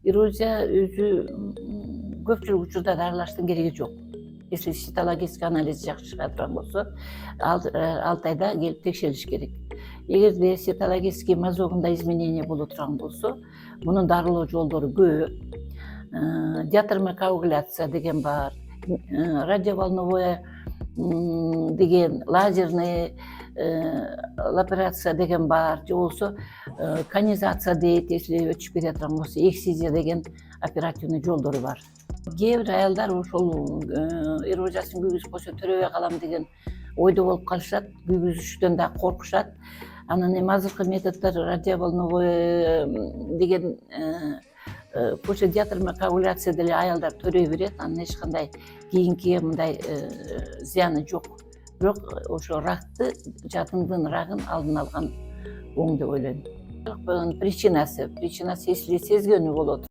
Erozия өзү көпчүлүк учурда дарылаштын кереги жок. Если цитологический анализ жакшы чыга турган болсо, 6 айда келип текшерилиш керек. Эгерде цитологический мазогунда изменение боло турган болсо, мунун дарылоо жолдору көп. Диатермокоагуляция деген бар, радиоволновое деген, лазерный операция деген бар, же болбосо конизация дейт, если өчүп кете турган болсо, эксизия деген оперативный жолдору бар. Кээ бир аялдар ошол эрозиясын күйгүзүп койсо төрөбөй калам деген ойдо болуп калышат, күйгүзүштөн да коркушат. Анан эми азыркы методдор радиоволновой деген после диатермокоагуляция деле аялдар төрөй берет, анан эч кандай кийинки мындай зыяны жок. Бирок ошо ракты, жатындын рагын алдын алган оң деп ойлойм. Причинасы если сезгөнү болот.